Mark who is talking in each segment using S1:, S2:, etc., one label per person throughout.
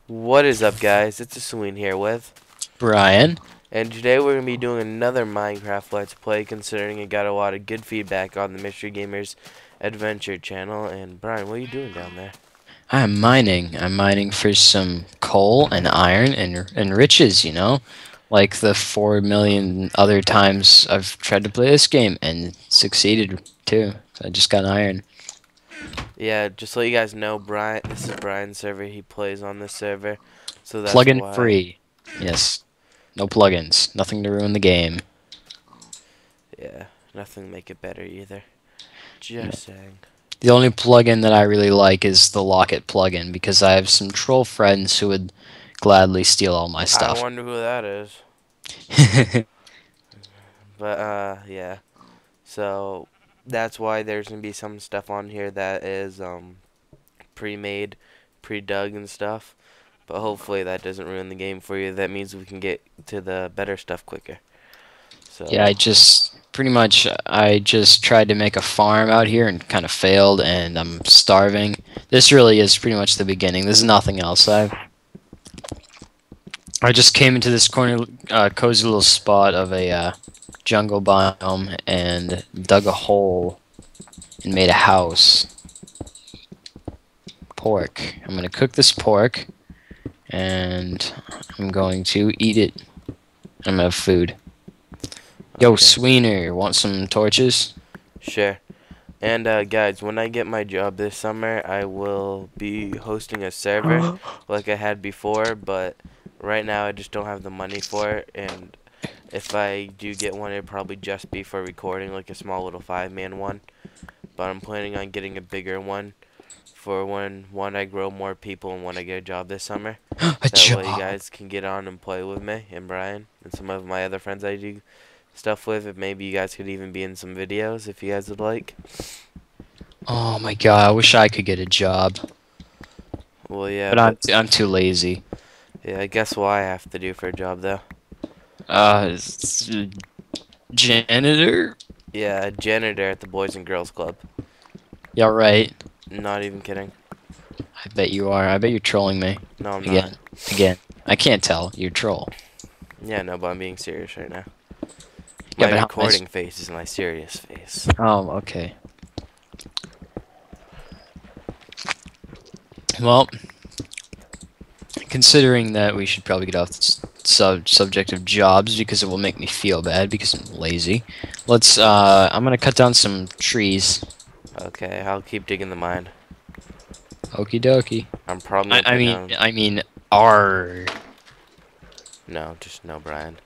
S1: What is up, guys? It's Asween here with
S2: Brian.
S1: and today we're going to be doing another Minecraft Let's Play, considering it got a lot of good feedback on the Mystery Gamers Adventure channel. And Brian, what are you doing down there?
S2: I'm mining. I'm mining for some coal and iron and riches, like the 4 million other times I've tried to play this game and succeeded too. So I just got iron.
S1: Yeah, just so you guys know, Brian, this is Brian's server. He plays on this server, so that's
S2: Plugin
S1: why.
S2: free. Yes. No plugins. Nothing to ruin the game.
S1: Yeah, nothing to make it better either. Just saying.
S2: The only plugin that I really like is the Locket plugin because I have some troll friends who would gladly steal all my
S1: I
S2: stuff.
S1: wonder who that is. But yeah. So that's why there's gonna be some stuff on here that is pre-made, pre-dug and stuff. But hopefully that doesn't ruin the game for you. That means we can get to the better stuff quicker.
S2: Yeah,
S1: So
S2: I just tried to make a farm out here and kind of failed, and I'm starving. This really is pretty much the beginning. There's nothing else. I just came into this corner, cozy little spot of a jungle biome and dug a hole and made a house. Pork. I'm gonna cook this pork, and I'm going to eat it. I'm gonna have food. Yo,
S1: okay.
S2: Sweener, want some torches?
S1: Sure. And guys, when I get my job this summer, I will be hosting a server like I had before, but right now I just don't have the money for it. And if I do get one, it'd probably just be for recording, like a small little 5-man one. But I'm planning on getting a bigger one for when one I grow more people and when I get a job this summer.
S2: A
S1: That way you
S2: job.
S1: guys can get on and play with me and Brian and some of my other friends I do stuff with. If maybe you guys could even be in some videos if you guys would like.
S2: Oh my god, I wish I could get a job.
S1: Well, yeah,
S2: But
S1: but
S2: I'm too lazy.
S1: yeah, I guess what I have to do for a job though.
S2: S- Janitor?
S1: Yeah, a janitor at the Boys and Girls Club.
S2: Yeah, right.
S1: Not even kidding.
S2: I bet you are. I bet you're trolling me.
S1: No, I'm not.
S2: Again. Again. I can't tell. You're a troll.
S1: Yeah, no, but I'm being serious right now.
S2: Yeah,
S1: My
S2: but how
S1: recording face is my serious face.
S2: Oh, okay. Well, considering that we should probably get off the subject of jobs because it will make me feel bad because I'm lazy. I'm gonna cut down some trees.
S1: Okay, I'll keep digging the mine.
S2: Okie dokie.
S1: I'm probably gonna put down.
S2: I mean, R.
S1: No, just no, Brian.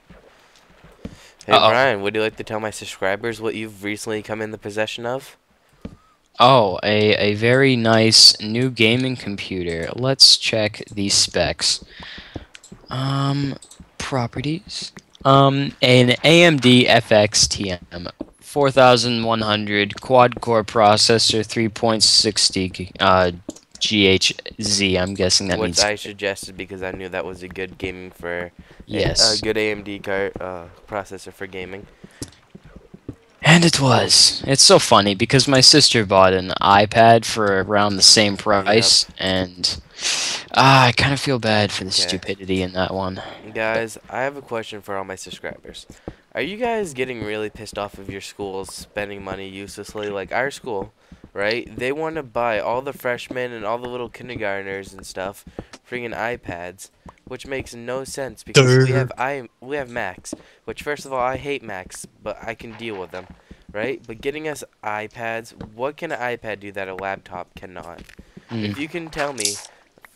S1: Hey,
S2: Uh-oh.
S1: Brian, would you like to tell my subscribers what you've recently come in the possession of?
S2: Oh, a very nice new gaming computer. Let's check these specs. Properties. An AMD FX TM 4100 quad core processor, 3.60 GHz. I'm guessing that
S1: Which
S2: means
S1: I suggested because I knew that was a good gaming for a
S2: yes.
S1: good AMD card processor for gaming.
S2: And it was. It's so funny because my sister bought an iPad for around the same price, and I kind of feel bad for the
S1: Okay.
S2: stupidity in that one.
S1: Guys, I have a question for all my subscribers. Are you guys getting really pissed off of your schools spending money uselessly? Like our school, right? They want to buy all the freshmen and all the little kindergartners and stuff freaking iPads, which makes no sense because we have Macs, which first of all I hate Macs, but I can deal with them, right? But getting us iPads, what can an iPad do that a laptop cannot? If you can tell me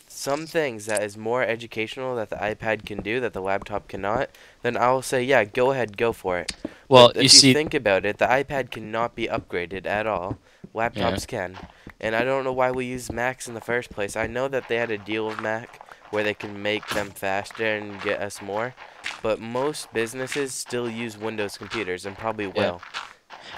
S1: some things that is more educational that the iPad can do that the laptop cannot, then I'll say, yeah, go ahead, go for it.
S2: Well,
S1: But
S2: you
S1: if you
S2: see,
S1: think about it, the iPad cannot be upgraded at all.
S2: yeah.
S1: Laptops can. And I don't know why we use Macs in the first place. I know that they had a deal with Mac where they can make them faster and get us more, but most businesses still use Windows computers and probably
S2: Yeah.
S1: will.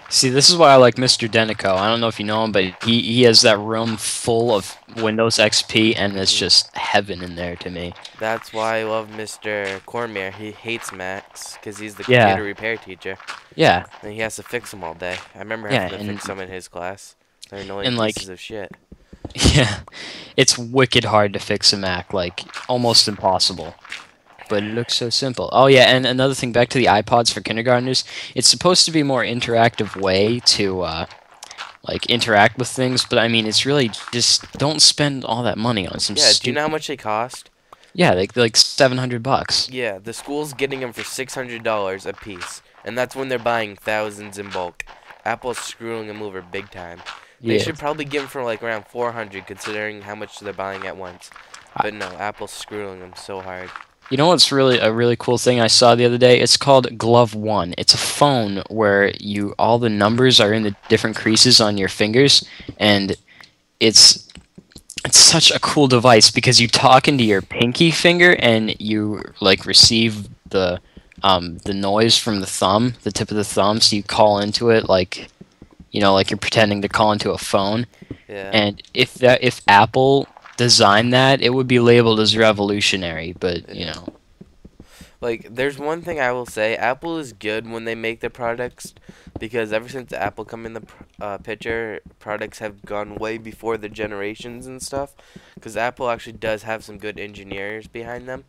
S2: See, this is why I like Mr. Denico. I don't know if you know him, but he has that room full of Windows XP, and it's just heaven in there to me.
S1: That's why I love Mr. Cormier. He hates Macs because he's the
S2: Yeah.
S1: computer repair teacher.
S2: Yeah,
S1: And he has to fix them all day. I remember
S2: yeah,
S1: having to fix them in his class. They're annoying
S2: and like,
S1: pieces of shit.
S2: yeah, It's wicked hard to fix a Mac, like almost impossible. But it looks so simple. Oh yeah, and another thing, back to the iPods for kindergartners. It's supposed to be a more interactive way to like interact with things, but I mean, it's really just don't spend all that money on some
S1: Yeah, do you know
S2: stupid.
S1: how much they cost?
S2: Yeah, like $700.
S1: Yeah, the school's getting them for $600 a piece, and that's when they're buying thousands in bulk. Apple's screwing them over big time. They
S2: Yeah.
S1: should probably give them for like around 400, considering how much they're buying at once.
S2: I-
S1: But no, Apple's screwing them so hard.
S2: You know what's really a really cool thing I saw the other day? It's called Glove One. It's a phone where you all the numbers are in the different creases on your fingers, and it's it's such a cool device because you talk into your pinky finger and you like receive the noise from the thumb, the tip of the thumb, so you call into it like like you're pretending to call into a phone.
S1: Yeah.
S2: And if Apple designed that, it would be labeled as revolutionary, but
S1: Yeah. Like, there's one thing I will say. Apple is good when they make their products because ever since Apple come in the picture, products have gone way before the generations and stuff. Because Apple actually does have some good engineers behind them,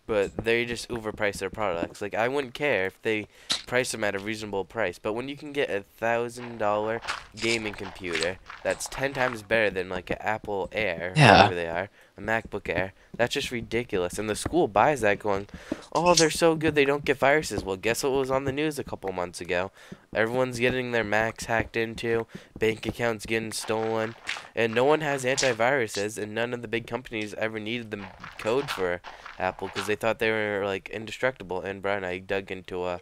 S1: but they just overprice their products. Like, I wouldn't care if they price them at a reasonable price, but when you can get $1,000 gaming computer that's 10 times better than like an Apple Air,
S2: yeah.
S1: whatever they are, a MacBook Air, that's just ridiculous. And the school buys that going, oh, they're so good they don't get viruses. Well, guess what was on the news a couple months ago? Everyone's getting their Macs hacked into, bank accounts getting stolen, and no one has antiviruses, and none of the big companies ever needed the code for Apple because they thought they were like indestructible. And Brian, I dug into a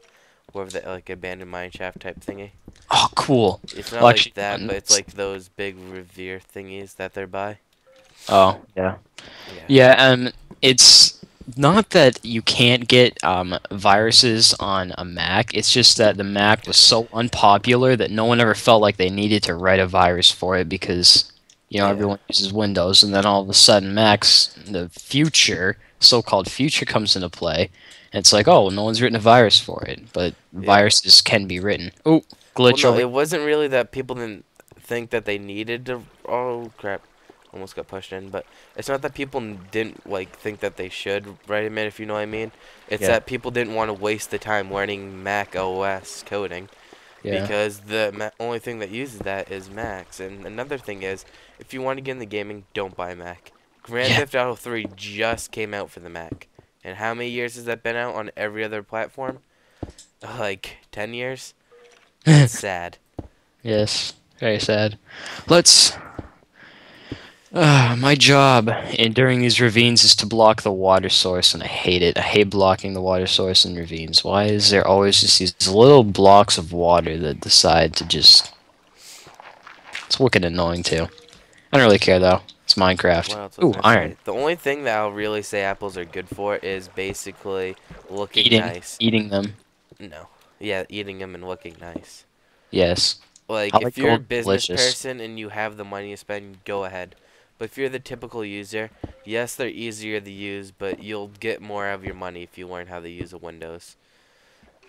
S1: whatever that like abandoned mineshaft type thingy.
S2: Oh, cool.
S1: It's not
S2: Well,
S1: like
S2: actually,
S1: that, but it's like those big Revere thingies that they're by.
S2: oh yeah.
S1: Yeah.
S2: Yeah, it's not that you can't get viruses on a Mac. It's just that the Mac was so unpopular that no one ever felt like they needed to write a virus for it because
S1: Yeah.
S2: everyone uses Windows, and then all of a sudden Macs, the future, so-called future, comes into play, and it's like, oh, no one's written a virus for it, but
S1: Yeah.
S2: viruses can be written. Oh,
S1: Well,
S2: glitch
S1: no,
S2: over.
S1: it wasn't really that people didn't think that they needed to. Oh crap! Almost got pushed in, but it's not that people didn't like think that they should write them in, if you know what I mean. It's
S2: Yeah,
S1: that people didn't want to waste the time learning Mac OS coding
S2: yeah,
S1: because the only thing that uses that is Macs. And another thing is, if you want to get into gaming, don't buy a Mac. Grand
S2: yeah.
S1: Theft Auto 3 just came out for the Mac, and how many years has that been out on every other platform? Like 10 years. That's sad.
S2: Yes, very sad. Let's. My job during these ravines is to block the water source, and I hate it. I hate blocking the water source in ravines. Why is there always just these little blocks of water that decide to just... It's wicked annoying, too. I don't really care, though. It's
S1: What
S2: Minecraft.
S1: else was
S2: Ooh,
S1: I gonna
S2: iron.
S1: say? The only thing that I'll really say apples are good for is basically looking
S2: Eating.
S1: nice.
S2: Eating them.
S1: No. Yeah, eating them and looking nice.
S2: Yes. I
S1: Like, if
S2: like
S1: you're a
S2: gold
S1: business
S2: delicious.
S1: person and you have the money to spend, go ahead. But if you're the typical user, yes, they're easier to use, but you'll get more out of your money if you learn how to use a Windows.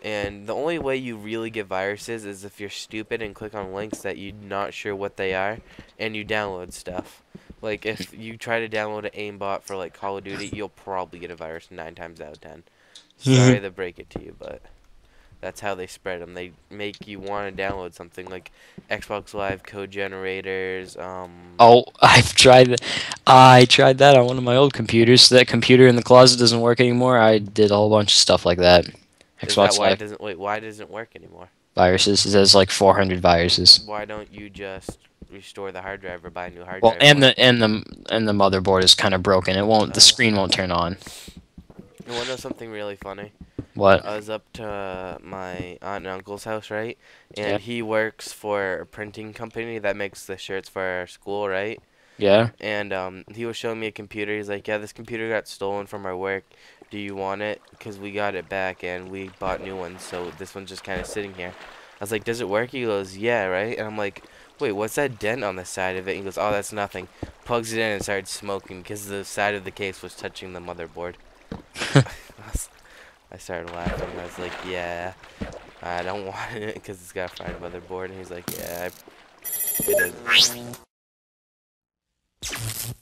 S1: And the only way you really get viruses is if you're stupid and click on links that you're not sure what they are, and you download stuff. Like, if you try to download an aimbot for, like, Call of Duty, you'll probably get a virus 9 times out of 10. Sorry to break it to you, but that's how they spread them. They make you want to download something like Xbox Live code generators.
S2: Oh, I've tried that. I tried that on one of my old computers. That computer in the closet doesn't work anymore. I did a whole bunch of stuff like that.
S1: Is that
S2: Xbox
S1: why it
S2: Live
S1: doesn't? Wait, why doesn't it work anymore?
S2: viruses. It has like 400 viruses.
S1: Why don't you just restore the hard drive or buy a new hard
S2: Well,
S1: drive for it?
S2: and the motherboard is kind of broken. It won't. The
S1: Uh,
S2: screen won't turn on.
S1: you want to know something really funny?
S2: What?
S1: I was up to my aunt and uncle's house, right?
S2: Yeah.
S1: And he works for a printing company that makes the shirts for our school, right?
S2: Yeah.
S1: And he was showing me a computer. He's like, "Yeah, this computer got stolen from our work. Do you want it? Because we got it back and we bought new ones, so this one's just kind of sitting here." I was like, "Does it work?" He goes, "Yeah, right." And I'm like, "Wait, what's that dent on the side of it?" He goes, "Oh, that's nothing." Plugs it in and started smoking because the side of the case was touching the motherboard. I started laughing. I was like, "Yeah, I don't want it because it's got a fried motherboard." And he's like, "Yeah, it is."